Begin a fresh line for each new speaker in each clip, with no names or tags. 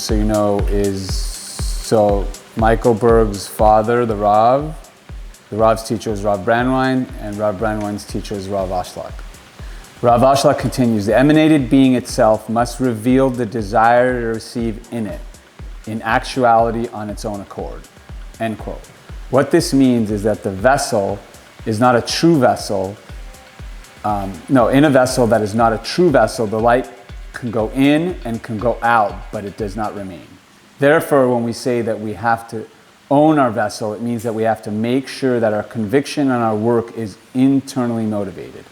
just so you know, so Michael Berg's father, the Rav's teacher is Rav Brandwein, and Rav Brandwein's teacher is Rav Ashlag. Rav Ashlag continues, the emanated being itself must reveal the desire to receive in it, in actuality on its own accord, end quote. What this means is that the vessel is not a true vessel. In a vessel that is not a true vessel, the light can go in and can go out, but it does not remain. Therefore, when we say that we have to own our vessel, it means that we have to make sure that our conviction and our work is internally motivated.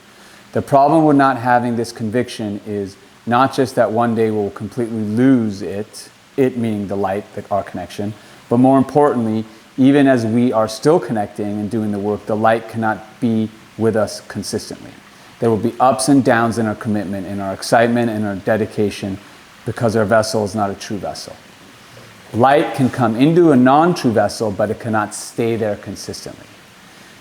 The problem with not having this conviction is not just that one day we'll completely lose it meaning the light, our connection, but more importantly, even as we are still connecting and doing the work, the light cannot be with us consistently. There will be ups and downs in our commitment, in our excitement, and our dedication, because our vessel is not a true vessel. Light can come into a non-true vessel, but it cannot stay there consistently.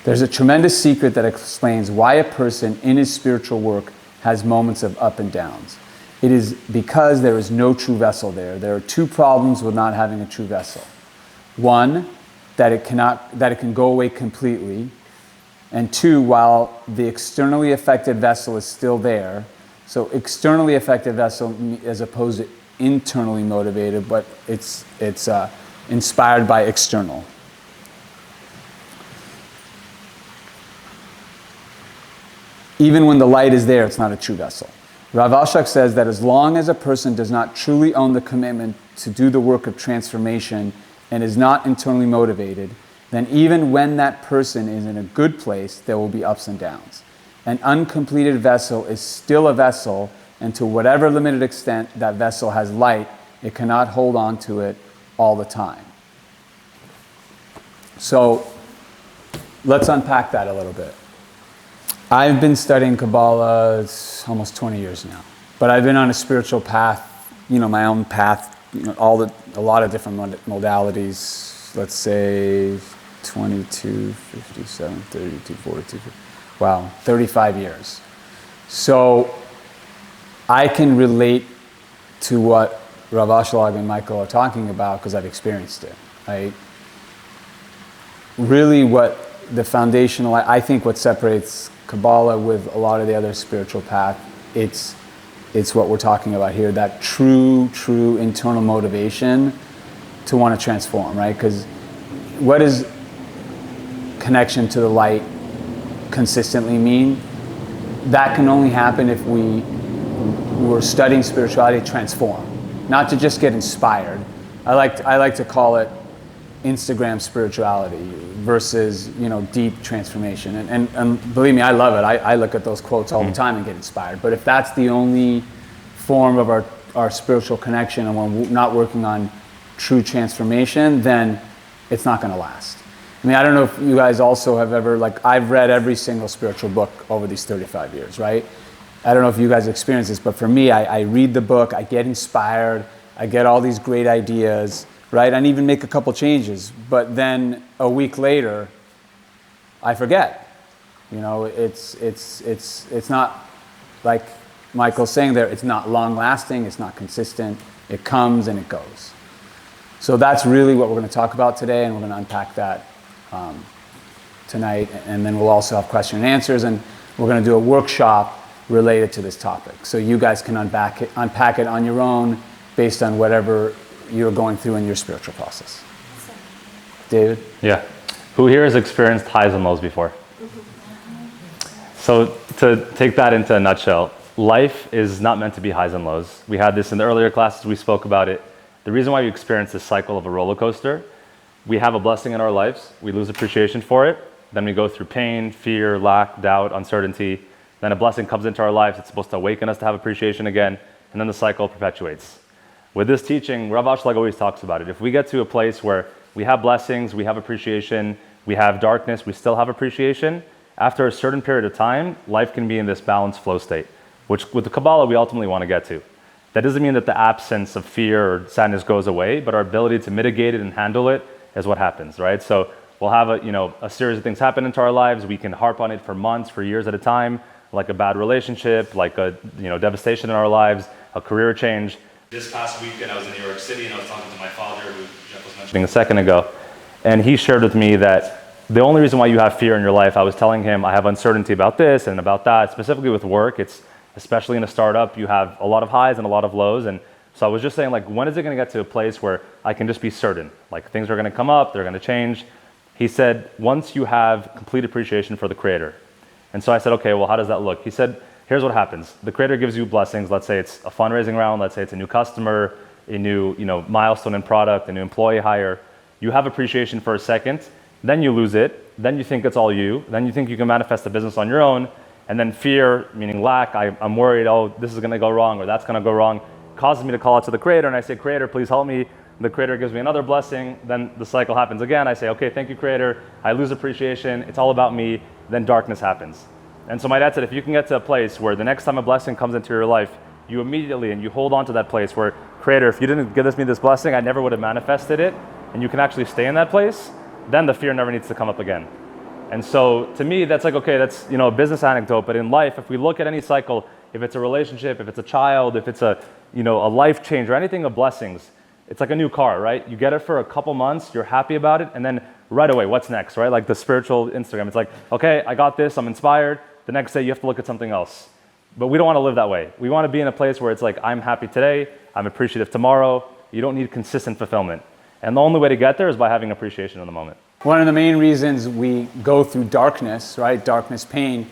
There's a tremendous secret that explains why a person in his spiritual work has moments of up and downs. It is because there is no true vessel there. There are two problems with not having a true vessel. One, that it can go away completely. And two, while the externally affected vessel is still there, so externally affected vessel as opposed to internally motivated, but it's inspired by external. Even when the light is there, it's not a true vessel. Rav Ashlag says that as long as a person does not truly own the commitment to do the work of transformation and is not internally motivated, then even when that person is in a good place, there will be ups and downs. An uncompleted vessel is still a vessel, and to whatever limited extent that vessel has light, it cannot hold on to it all the time. So let's unpack that a little bit. I've been studying Kabbalah, it's almost 20 years now, but I've been on a spiritual path, my own path, a lot of different modalities, let's say 22, 57, 32, 42, wow, 35 years. So I can relate to what Rav Ashlag and Michael are talking about because I've experienced it, right? Really what the foundational, I think what separates Kabbalah with a lot of the other spiritual path, it's what we're talking about here, that true internal motivation to want to transform, right? Because what does connection to the light consistently mean? That can only happen if we were studying spirituality to transform, not to just get inspired. I like to call it Instagram spirituality versus deep transformation. And believe me, I love it. I look at those quotes all the time and get inspired. But if that's the only form of our spiritual connection and we're not working on true transformation, then it's not going to last. I mean, I don't know if you guys also have ever, I've read every single spiritual book over these 35 years, right? I don't know if you guys experience this, but for me, I read the book, I get inspired, I get all these great ideas, right? And even make a couple changes, but then a week later, I forget. It's not like Michael's saying there, it's not long lasting, it's not consistent, it comes and it goes. So that's really what we're going to talk about today, and we're going to unpack that tonight, and then we'll also have question and answers, and we're going to do a workshop related to this topic. So you guys can unpack it on your own based on whatever you're going through in your spiritual process. David?
Yeah. Who here has experienced highs and lows before? So to take that into a nutshell, life is not meant to be highs and lows. We had this in the earlier classes, we spoke about it. The reason why we experience this cycle of a roller coaster, we have a blessing in our lives, we lose appreciation for it, then we go through pain, fear, lack, doubt, uncertainty, then a blessing comes into our lives, it's supposed to awaken us to have appreciation again, and then the cycle perpetuates. With this teaching, Rav Ashlag always talks about it. If we get to a place where we have blessings, we have appreciation, we have darkness, we still have appreciation, after a certain period of time, life can be in this balanced flow state, which with the Kabbalah we ultimately want to get to. That doesn't mean that the absence of fear or sadness goes away, but our ability to mitigate it and handle it is what happens, right? So we'll have a series of things happen into our lives. We can harp on it for months, for years at a time, like a bad relationship, like a devastation in our lives, a career change. This past weekend, I was in New York City and I was talking to my father, who Jeff was mentioning a second ago, and he shared with me that the only reason why you have fear in your life, I was telling him I have uncertainty about this and about that, specifically with work. It's especially in a startup, you have a lot of highs and a lot of lows. And so I was just saying, like, when is it going to get to a place where I can just be certain? Like, things are going to come up, they're going to change. He said, once you have complete appreciation for the creator. And so I said, okay, well, how does that look? He said, here's what happens. The creator gives you blessings. Let's say it's a fundraising round. Let's say it's a new customer, a new milestone in product, a new employee hire. You have appreciation for a second, then you lose it. Then you think it's all you. Then you think you can manifest the business on your own. And then fear, meaning lack, I'm worried, oh, this is going to go wrong or that's going to go wrong, causes me to call out to the creator. And I say, creator, please help me. The creator gives me another blessing. Then the cycle happens again. I say, okay, thank you, creator. I lose appreciation. It's all about me. Then darkness happens. And so my dad said, if you can get to a place where the next time a blessing comes into your life, you immediately, and you hold on to that place where, creator, if you didn't give me this blessing, I never would have manifested it, and you can actually stay in that place, then the fear never needs to come up again. And so to me, that's like, okay, that's a business anecdote, but in life, if we look at any cycle, if it's a relationship, if it's a child, if it's a life change or anything of blessings, it's like a new car, right? You get it for a couple months, you're happy about it, and then right away, what's next, right? Like the spiritual Instagram, it's like, okay, I got this, I'm inspired. The next day you have to look at something else. But we don't want to live that way. We want to be in a place where it's like, I'm happy today, I'm appreciative tomorrow. You don't need consistent fulfillment. And the only way to get there is by having appreciation in the moment.
One of the main reasons we go through darkness, right, darkness, pain,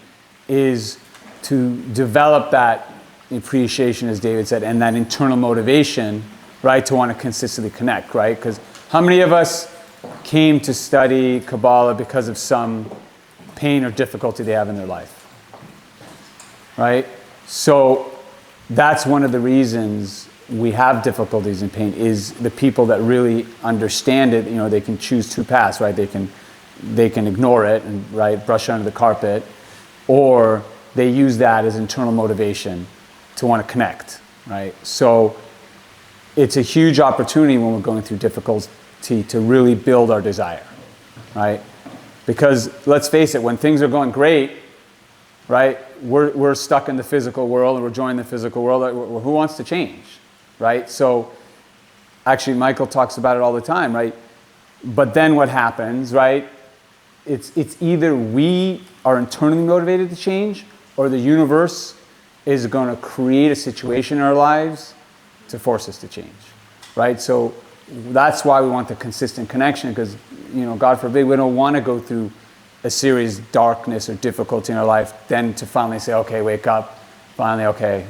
is to develop that appreciation, as David said, and that internal motivation, right, to want to consistently connect, right? Because how many of us came to study Kabbalah because of some pain or difficulty they have in their life? Right? So that's one of the reasons we have difficulties and pain, is the people that really understand it, they can choose two paths, right? They can ignore it and brush it under the carpet, or they use that as internal motivation to want to connect, right? So it's a huge opportunity when we're going through difficulty to really build our desire, right? Because let's face it, when things are going great, right, we're stuck in the physical world and we're enjoying the physical world. Who wants to change, right? So actually Michael talks about it all the time, right? But then what happens, right? It's either we are internally motivated to change, or the universe is going to create a situation in our lives to force us to change, right? So that's why we want the consistent connection, because, God forbid, we don't want to go through a serious darkness or difficulty in our life, then to finally say, okay, wake up, finally, okay,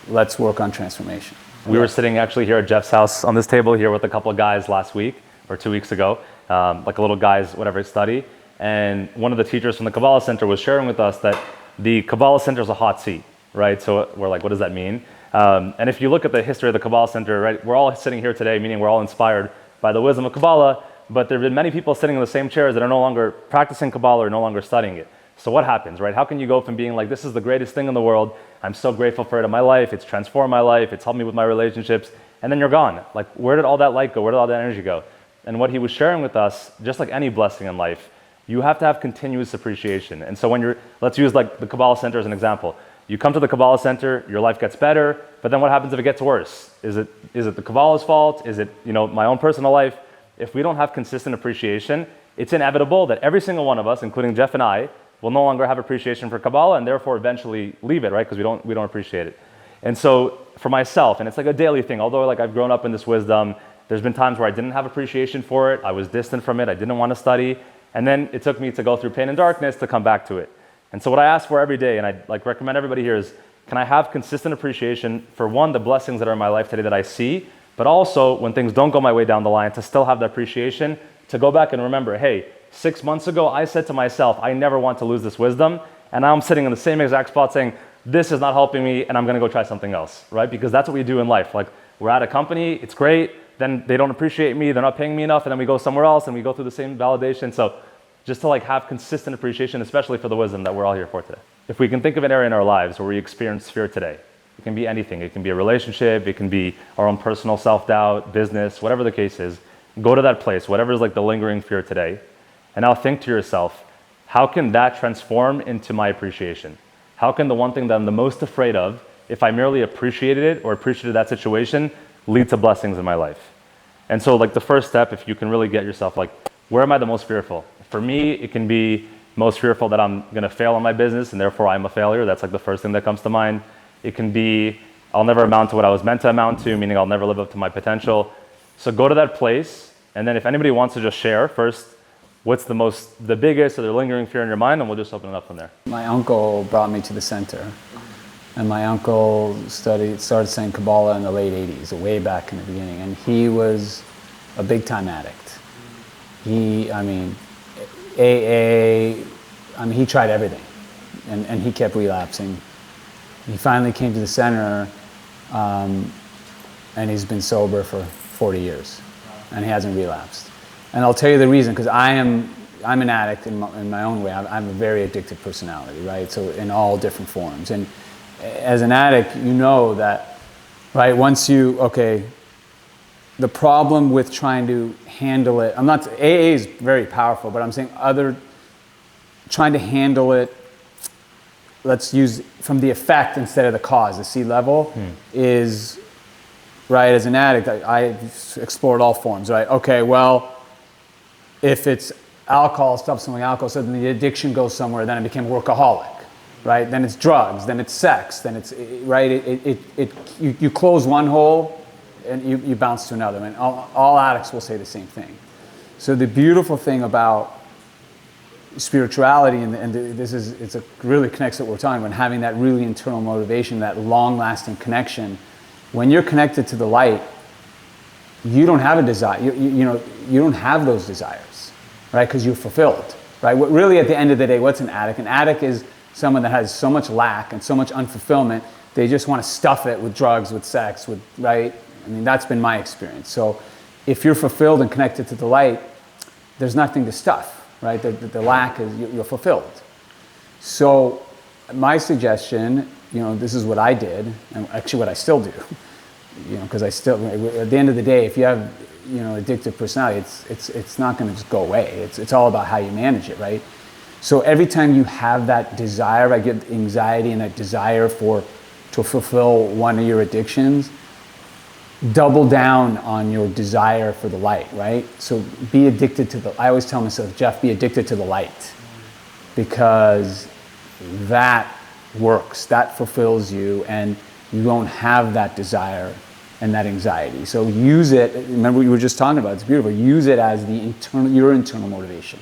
let's work on transformation.
We were sitting actually here at Jeff's house on this table here with a couple of guys last week or 2 weeks ago, like a little guys, whatever, study. And one of the teachers from the Kabbalah Center was sharing with us that the Kabbalah Center is a hot seat, right? So we're like, what does that mean? And if you look at the history of the Kabbalah Center, right, we're all sitting here today, meaning we're all inspired by the wisdom of Kabbalah, but there have been many people sitting in the same chairs that are no longer practicing Kabbalah or no longer studying it. So what happens, right? How can you go from being like, this is the greatest thing in the world, I'm so grateful for it in my life, it's transformed my life, it's helped me with my relationships, and then you're gone. Like, where did all that light go? Where did all that energy go? And what he was sharing with us, just like any blessing in life, you have to have continuous appreciation. And so when let's use like the Kabbalah Center as an example. You come to the Kabbalah Center, your life gets better, but then what happens if it gets worse? Is it the Kabbalah's fault? Is it my own personal life? If we don't have consistent appreciation, it's inevitable that every single one of us, including Jeff and I, will no longer have appreciation for Kabbalah and therefore eventually leave it, right? Because we don't appreciate it. And so for myself, and it's like a daily thing, although like I've grown up in this wisdom, there's been times where I didn't have appreciation for it, I was distant from it, I didn't want to study, and then it took me to go through pain and darkness to come back to it. And so what I ask for every day, and I recommend everybody here, is can I have consistent appreciation for, one, the blessings that are in my life today that I see, but also when things don't go my way down the line, to still have the appreciation, to go back and remember, hey, 6 months ago, I said to myself, I never want to lose this wisdom, and now I'm sitting in the same exact spot saying, this is not helping me, and I'm gonna go try something else, right? Because that's what we do in life. Like, we're at a company, it's great, then they don't appreciate me, they're not paying me enough, and then we go somewhere else, and we go through the same validation. So just to like have consistent appreciation, especially for the wisdom that we're all here for today. If we can think of an area in our lives where we experience fear today, it can be anything. It can be a relationship, it can be our own personal self-doubt, business, whatever the case is. Go to that place, whatever is like the lingering fear today, and now think to yourself, how can that transform into my appreciation? How can the one thing that I'm the most afraid of if I merely appreciated it or appreciated that situation, lead to blessings in my life. And so like the first step, if you can really get yourself like, where am I the most fearful? For me, it can be most fearful that I'm gonna fail in my business and therefore I'm a failure. That's like the first thing that comes to mind. It can be, I'll never amount to what I was meant to amount to, meaning I'll never live up to my potential. So go to that place, and then if anybody wants to just share first, what's the biggest or the lingering fear in your mind, and we'll just open it up from there.
My uncle brought me to the center, and my uncle started saying Kabbalah in the late 80s, way back in the beginning, and he was a big-time addict. He tried everything, and he kept relapsing. He finally came to the center, and he's been sober for 40 years, and he hasn't relapsed. And I'll tell you the reason, because I'm an addict in my own way. I'm a very addictive personality, right? So in all different forms. And as an addict, you know that, right? The problem with trying to handle it, AA is very powerful, but I'm saying trying to handle it, let's use from the effect instead of the cause, the C level, is, right, as an addict, I explored all forms, right? Okay, well, if it's alcohol, stop smoking alcohol, so then the addiction goes somewhere, then I became a workaholic, right? Then it's drugs, then it's sex, then it's, right? You close one hole and you bounce to another, and all addicts will say the same thing. So the beautiful thing about spirituality, and it really connects to what we're talking about, having that really internal motivation, that long-lasting connection. When you're connected to the light, you don't have a desire. You don't have those desires, right? Because you're fulfilled, right? Really, at the end of the day, what's an addict? An addict is someone that has so much lack and so much unfulfillment. They just want to stuff it with drugs, with sex, right? I mean, that's been my experience. So, if you're fulfilled and connected to the light, there's nothing to stuff. Right, the lack is you're fulfilled. So my suggestion, this is what I did, and actually what I still do, because I still, at the end of the day, if you have, addictive personality, it's not going to just go away. It's all about how you manage it, right? So every time you have that desire, I get anxiety and that desire to fulfill one of your addictions, double down on your desire for the light, right? So be addicted to I always tell myself, Jeff, be addicted to the light, because that works, that fulfills you, and you won't have that desire and that anxiety. So use it, remember what you were just talking about, it's beautiful, use it as your internal motivation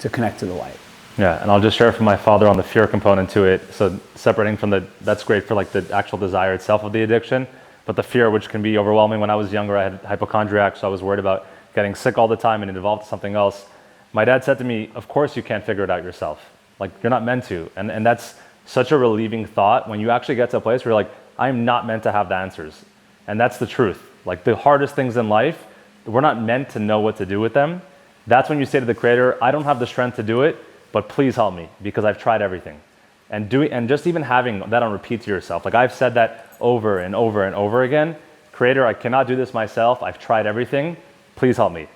to connect to the light.
Yeah, and I'll just share from my father on the fear component to it. So separating from that's great for like the actual desire itself of the addiction, but the fear, which can be overwhelming. When I was younger, I had hypochondriac, so I was worried about getting sick all the time and it evolved to something else. My dad said to me, of course you can't figure it out yourself. Like, you're not meant to. And that's such a relieving thought when you actually get to a place where you're like, I'm not meant to have the answers. And that's the truth. Like, the hardest things in life, we're not meant to know what to do with them. That's when you say to the Creator, I don't have the strength to do it, but please help me, because I've tried everything. And just even having that on repeat to yourself. Like, I've said that over and over and over again. Creator, I cannot do this myself. I've tried everything. Please help me.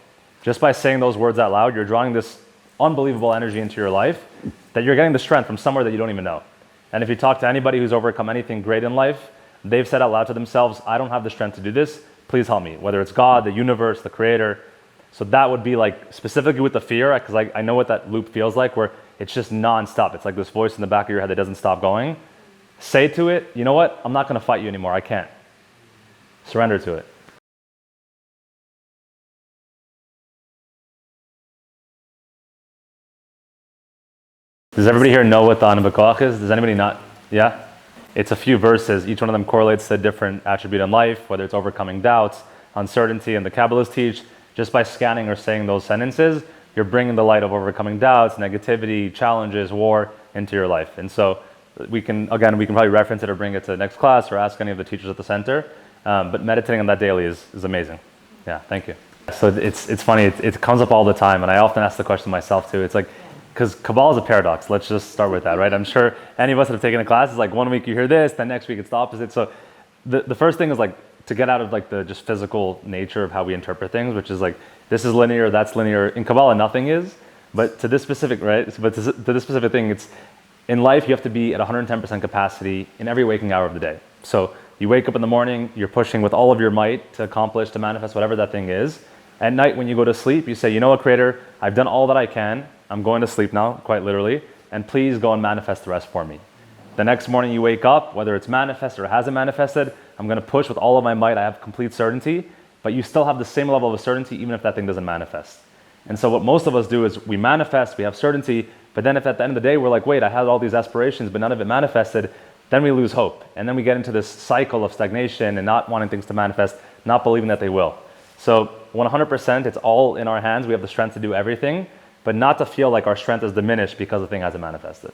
Just by saying those words out loud, you're drawing this unbelievable energy into your life that you're getting the strength from somewhere that you don't even know. And if you talk to anybody who's overcome anything great in life, they've said out loud to themselves, I don't have the strength to do this. Please help me. Whether it's God, the universe, the Creator. So that would be like, specifically with the fear, because I know what that loop feels like, where it's just nonstop. It's like this voice in the back of your head that doesn't stop going. Say to it, you know what? I'm not going to fight you anymore. I can't. Surrender to it. Does everybody here know what the Anu B'Koach is? Does anybody not? Yeah? It's a few verses. Each one of them correlates to a different attribute in life, whether it's overcoming doubts, uncertainty, and the Kabbalists teach, just by scanning or saying those sentences, you're bringing the light of overcoming doubts, negativity, challenges, war into your life. And so we can probably reference it or bring it to the next class or ask any of the teachers at the center. But meditating on that daily is amazing. Yeah, thank you. So it's funny, it comes up all the time, and I often ask the question myself too. It's like, because Kabbalah is a paradox. Let's just start with that, right? I'm sure any of us that have taken a class is like, one week you hear this, then next week it's the opposite. So the first thing is like to get out of like the just physical nature of how we interpret things, which is like, this is linear, that's linear. In Kabbalah, nothing is, but to this specific, right? But to this specific thing, it's in life, you have to be at 110% capacity in every waking hour of the day. So you wake up in the morning, you're pushing with all of your might to accomplish, to manifest whatever that thing is. At night when you go to sleep, you say, you know what, Creator, I've done all that I can. I'm going to sleep now, quite literally, and please go and manifest the rest for me. The next morning you wake up, whether it's manifested or hasn't manifested, I'm going to push with all of my might. I have complete certainty, but you still have the same level of certainty even if that thing doesn't manifest. And so what most of us do is we manifest, we have certainty, but then if at the end of the day we're like, wait, I had all these aspirations, but none of it manifested, then we lose hope. And then we get into this cycle of stagnation and not wanting things to manifest, not believing that they will. So 100%, it's all in our hands. We have the strength to do everything, but not to feel like our strength is diminished because the thing hasn't manifested.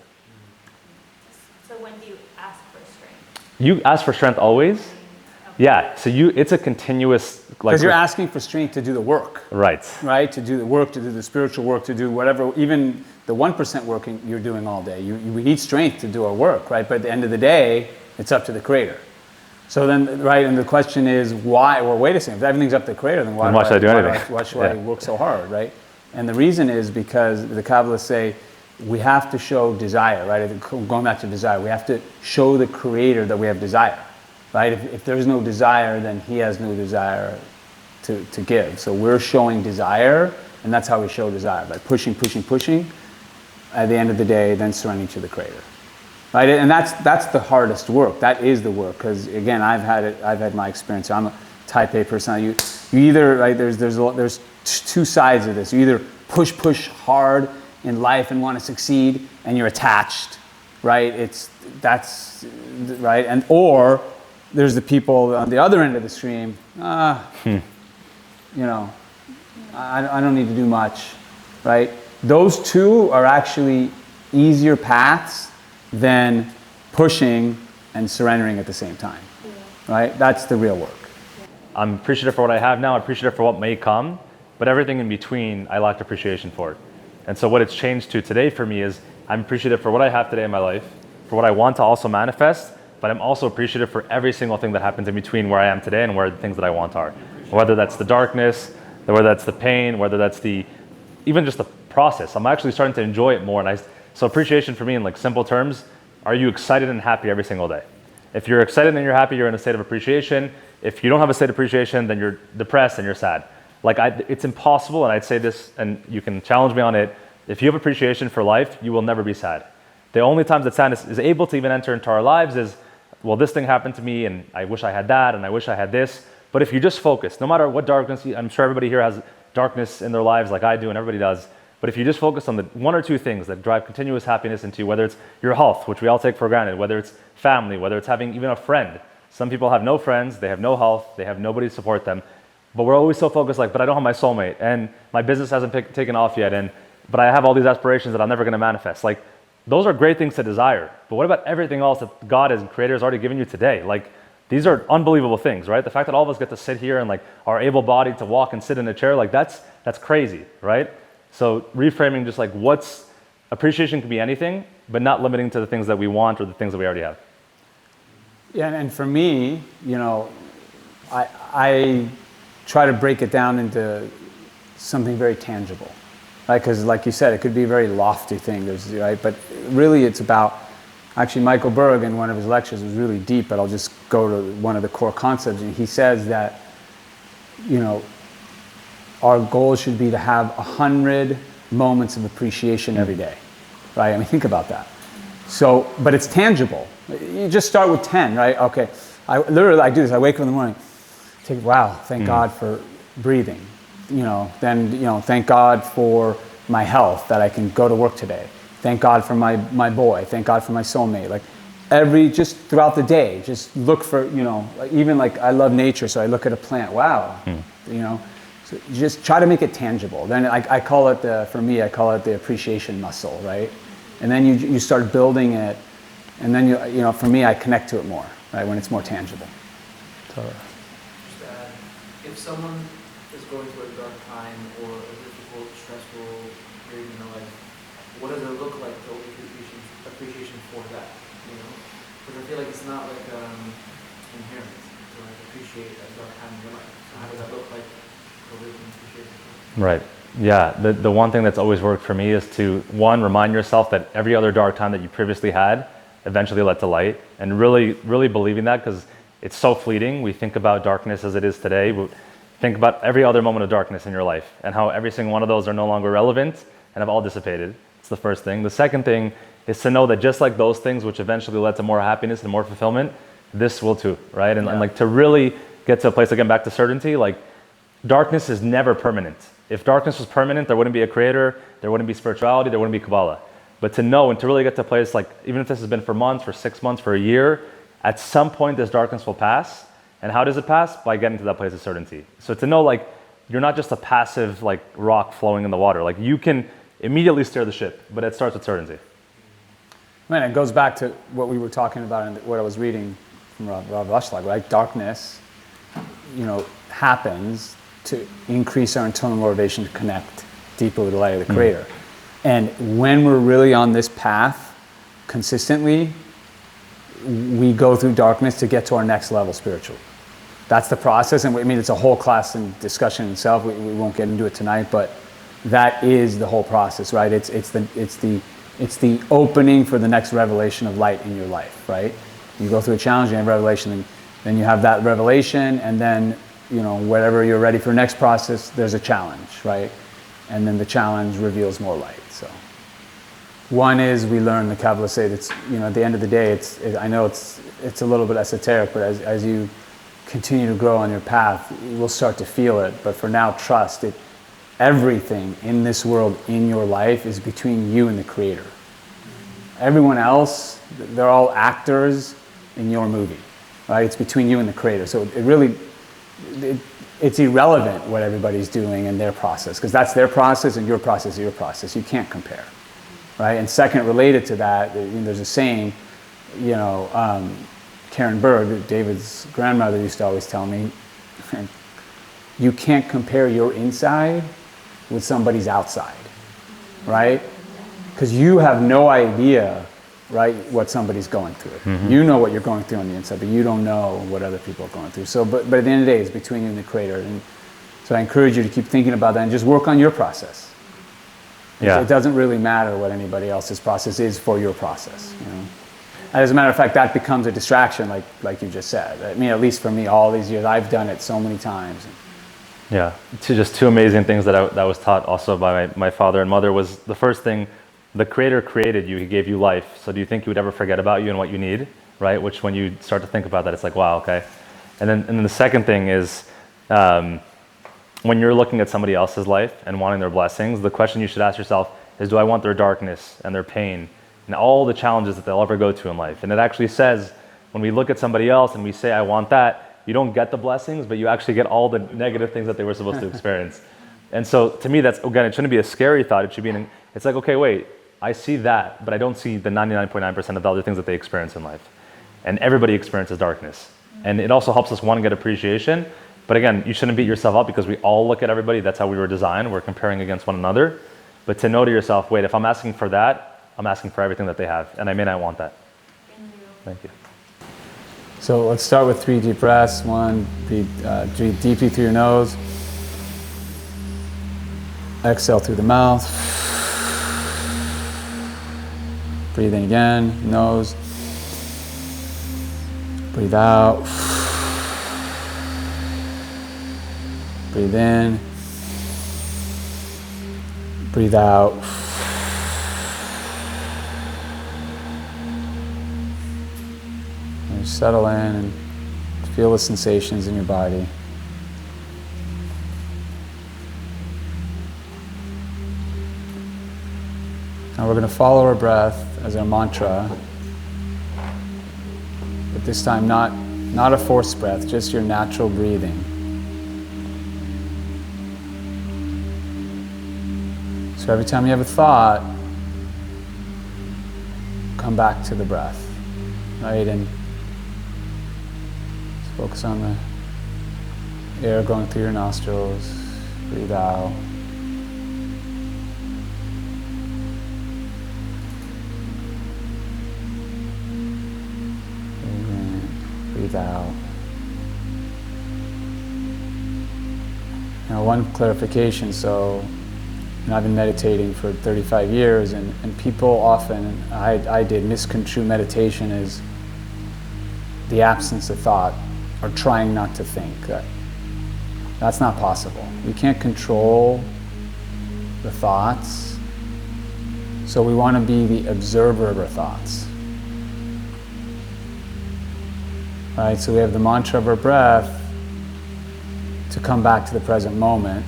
So when do you ask for strength?
You ask for strength always? Okay. Yeah, so it's a continuous...
Because you're asking for strength to do the work.
Right.
Right, to do the work, to do the spiritual work, to do whatever, even the 1% work you're doing all day. We need strength to do our work, right? But at the end of the day, it's up to the Creator. So then, right, and the question is why, well, wait a second, if everything's up to the Creator, then why should I do anything? Why should I work so hard, right? And the reason is because the Kabbalists say we have to show desire, right? Going back to desire, we have to show the Creator that we have desire, right? If there's no desire, then He has no desire to give. So we're showing desire, and that's how we show desire, by pushing. At the end of the day, then surrendering to the Creator. Right, and that's the hardest work. That is the work, because again, I've had my experience. I'm a type A person. You either, right, there's two sides of this. You either push hard in life and want to succeed, and you're attached, right? That's right, and or there's the people on the other end of the stream. You know, I don't need to do much, right? Those two are actually easier paths than pushing and surrendering at the same time, right? That's the real work.
I'm appreciative for what I have now, I'm appreciative for what may come, but everything in between, I lacked appreciation for. And so what it's changed to today for me is I'm appreciative for what I have today in my life, for what I want to also manifest, but I'm also appreciative for every single thing that happens in between where I am today and where the things that I want are. Whether that's the darkness, whether that's the pain, whether that's even just the process. I'm actually starting to enjoy it more, and so appreciation for me in like simple terms, are you excited and happy every single day? If you're excited and you're happy, you're in a state of appreciation. If you don't have a state of appreciation, then you're depressed and you're sad. Like it's impossible, and I'd say this, and you can challenge me on it, if you have appreciation for life, you will never be sad. The only times that sadness is able to even enter into our lives is, well, this thing happened to me, and I wish I had that, and I wish I had this. But if you just focus, no matter what darkness, I'm sure everybody here has darkness in their lives like I do, and everybody does. But if you just focus on the one or two things that drive continuous happiness into you, whether it's your health, which we all take for granted, whether it's family, whether it's having even a friend. Some people have no friends, they have no health, they have nobody to support them. But we're always so focused like, but I don't have my soulmate, and my business hasn't taken off yet, but I have all these aspirations that I'm never going to manifest. Like, those are great things to desire. But what about everything else that God as Creator has already given you today? Like, these are unbelievable things, right? The fact that all of us get to sit here and like are able-bodied to walk and sit in a chair, like that's crazy, right? So reframing just like appreciation can be anything, but not limiting to the things that we want or the things that we already have.
Yeah, and for me, you know, I try to break it down into something very tangible, right? Because like you said, it could be a very lofty thing, right? But really it's about, actually Michael Berg in one of his lectures was really deep, but I'll just go to one of the core concepts. And he says that, you know, our goal should be to have 100 moments of appreciation every day, right? I mean, think about that. So, but it's tangible. You just start with 10, right? Okay, I do this. I wake up in the morning, wow, thank God for breathing. You know, then, you know, thank God for my health, that I can go to work today. Thank God for my boy. Thank God for my soulmate. Like just throughout the day, just look for, you know, even like I love nature, so I look at a plant. Wow, you know. So just try to make it tangible. Then I call it the appreciation muscle, right? And then you start building it, and then you know, for me, I connect to it more, right? When it's more tangible. So,
just to add, if someone is going through a dark time or a difficult, stressful period in their life, what does it look like to appreciation for that? You know, because I feel like it's not like inherent to like appreciate that dark time in your life. So how does that look like for living appreciation?
Right. Yeah. The one thing that's always worked for me is to, one, remind yourself that every other dark time that you previously had eventually led to light. And really, really believing that, because it's so fleeting. We think about darkness as it is today. But think about every other moment of darkness in your life and how every single one of those are no longer relevant and have all dissipated. It's the first thing. The second thing is to know that just like those things which eventually led to more happiness and more fulfillment, this will too, right? And like to really get to a place, again, back to certainty, like darkness is never permanent. If darkness was permanent, there wouldn't be a creator, there wouldn't be spirituality, there wouldn't be Kabbalah. But to know and to really get to a place, like even if this has been for months, for 6 months, for a year, at some point this darkness will pass. And how does it pass? By getting to that place of certainty. So to know like you're not just a passive like rock flowing in the water. Like you can immediately steer the ship, but it starts with certainty.
Man, it goes back to what we were talking about and what I was reading from Rav Ashlag, right? Darkness, happens to increase our internal motivation to connect deeper with the light of the Creator. And when we're really on this path consistently, we go through darkness to get to our next level spiritually. That's the process, and I mean, it's a whole class and discussion in itself. We won't get into it tonight, but that is the whole process, right? It's the opening for the next revelation of light in your life, right? You go through a challenge, you have revelation, and then you have that revelation, and then whatever you're ready for the next process, there's a challenge, right? And then the challenge reveals more light. So one is we learn the Kabbalah say that's at the end of the day, I know it's a little bit esoteric, but as you continue to grow on your path, you will start to feel it. But for now, trust it. Everything in this world, in your life, is between you and the Creator. Everyone else, they're all actors in your movie, right? It's between you and the Creator. So it's irrelevant what everybody's doing in their process, because that's their process and your process is your process. You can't compare, right? And second, related to that, there's a saying, Karen Berg, David's grandmother, used to always tell me, you can't compare your inside with somebody's outside, right? Because you have no idea, right, what somebody's going through. Mm-hmm. You know what you're going through on the inside, but you don't know what other people are going through. So, but at the end of the day, it's between you and the Creator. And so I encourage you to keep thinking about that and just work on your process. It doesn't really matter what anybody else's process is for your process. As a matter of fact, that becomes a distraction, like you just said. I mean, at least for me, all these years, I've done it so many times.
Yeah, just two amazing things that was taught also by my father and mother was the first thing, the Creator created you, He gave you life. So do you think He would ever forget about you and what you need, right? Which when you start to think about that, it's like, wow, okay. And then the second thing is, when you're looking at somebody else's life and wanting their blessings, the question you should ask yourself is, do I want their darkness and their pain and all the challenges that they'll ever go to in life? And it actually says, when we look at somebody else and we say, I want that, you don't get the blessings, but you actually get all the negative things that they were supposed to experience. And so to me, that's, again, it shouldn't be a scary thought. It should be, it's like, okay, wait, I see that, but I don't see the 99.9% of the other things that they experience in life. And everybody experiences darkness. And it also helps us, one, get appreciation. But again, you shouldn't beat yourself up because we all look at everybody. That's how we were designed. We're comparing against one another. But to know to yourself, wait, if I'm asking for that, I'm asking for everything that they have. And I may not want that. Thank you.
So let's start with 3 deep breaths. 1, breathe deeply through your nose. Exhale through the mouth. Breathe in again, nose. Breathe out. Breathe in. Breathe out. And settle in and feel the sensations in your body. Now we're going to follow our breath as our mantra, but this time not a forced breath, just your natural breathing. So every time you have a thought, come back to the breath, right? And just focus on the air going through your nostrils. Breathe out. Breathe out. Now, one clarification. So And I've been meditating for 35 years, and people often, I did, misconstrue meditation as the absence of thought, or trying not to think. That's not possible. We can't control the thoughts, so we want to be the observer of our thoughts. Right, so we have the mantra of our breath to come back to the present moment,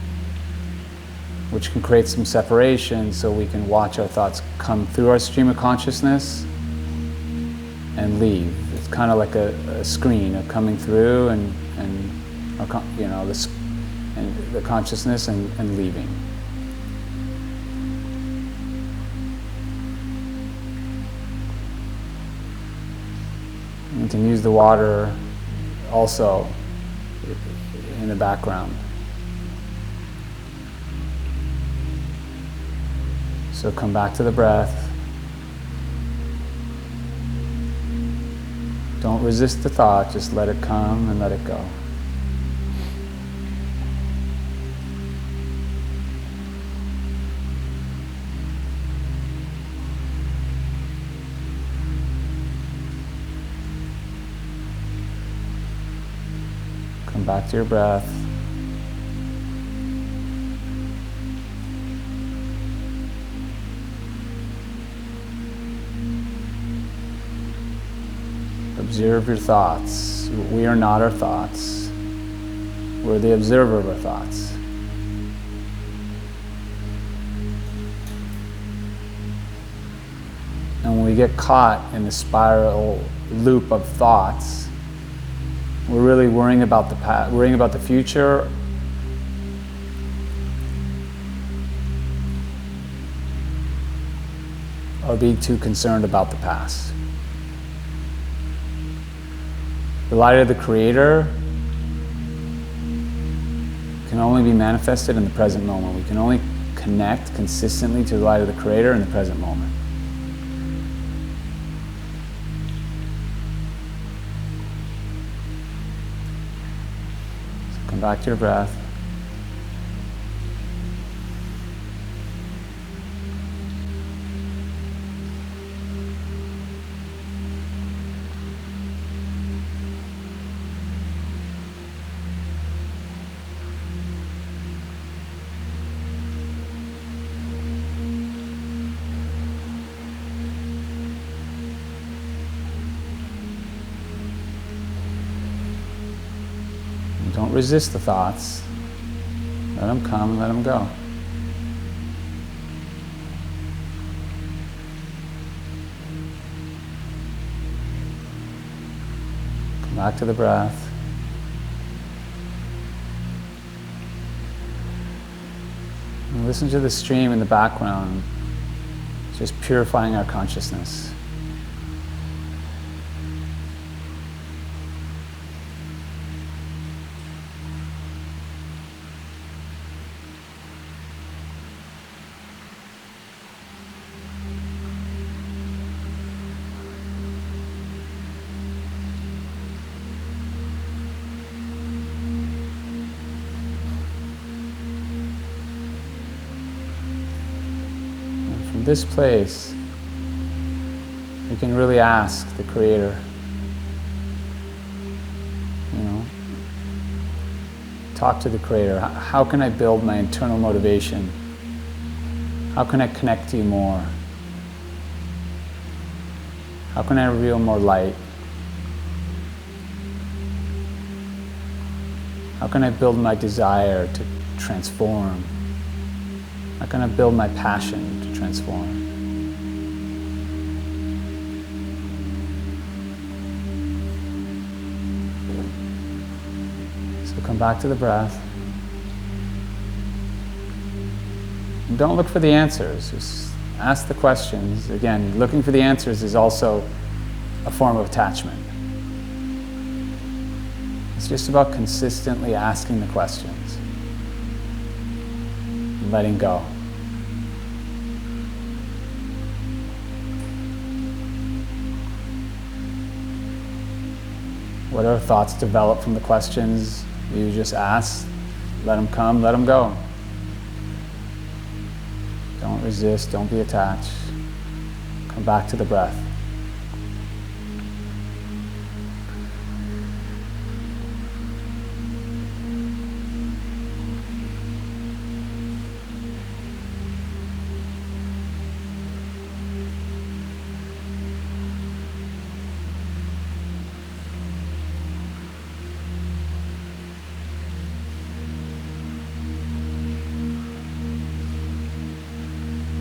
which can create some separation so we can watch our thoughts come through our stream of consciousness and leave. It's kind of like a screen of coming through and the consciousness and leaving. You can use the water also in the background. So come back to the breath. Don't resist the thought, just let it come and let it go. Come back to your breath. Observe your thoughts. We are not our thoughts. We're the observer of our thoughts. And when we get caught in the spiral loop of thoughts, we're really worrying about the past, worrying about the future, or being too concerned about the past. The light of the Creator can only be manifested in the present moment. We can only connect consistently to the light of the Creator in the present moment. So come back to your breath. Don't resist the thoughts. Let them come and let them go. Come back to the breath. And listen to the stream in the background, just purifying our consciousness. From this place, we can really ask the Creator, talk to the Creator. How can I build my internal motivation? How can I connect to you more? How can I reveal more light? How can I build my desire to transform? How can I build my passion to transform? So come back to the breath. And don't look for the answers, just ask the questions. Again, looking for the answers is also a form of attachment. It's just about consistently asking the questions and letting go. Whatever thoughts develop from the questions you just ask, let them come, let them go. resist, don't be attached. Come back to the breath.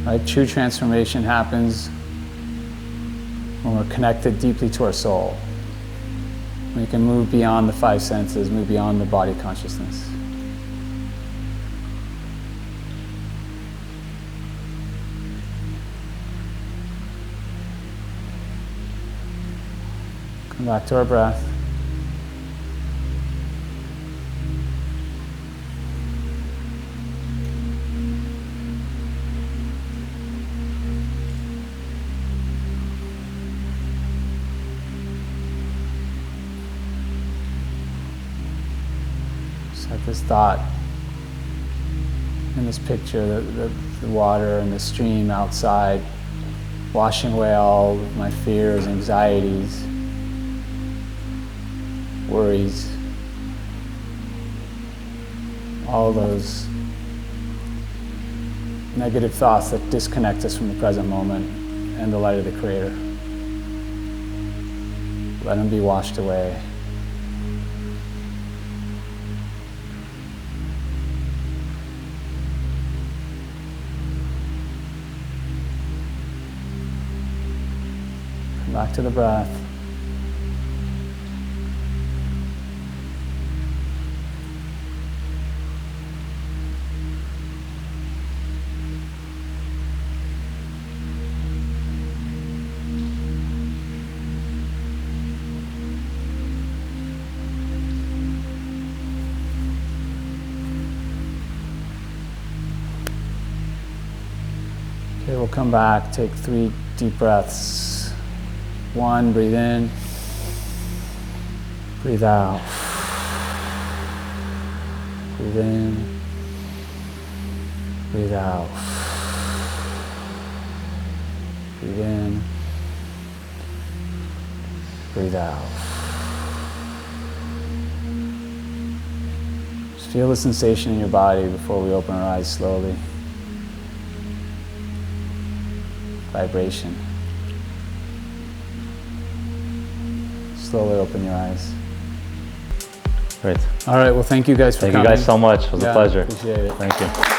Right? True transformation happens when we're connected deeply to our soul. We can move beyond the five senses, move beyond the body consciousness. Come back to our breath. Set this thought in this picture, the water and the stream outside, washing away all of my fears, anxieties, worries, all those negative thoughts that disconnect us from the present moment and the light of the Creator. Let them be washed away. Come back to the breath. Okay, we'll come back, take 3 deep breaths. 1, breathe in, breathe out. Breathe in, breathe out. Breathe in, breathe out. Just feel the sensation in your body before we open our eyes slowly. Vibration. Slowly open your eyes.
Great.
All right, well, thank you guys for coming.
Thank you guys so much. It was a pleasure.
Appreciate it.
Thank you.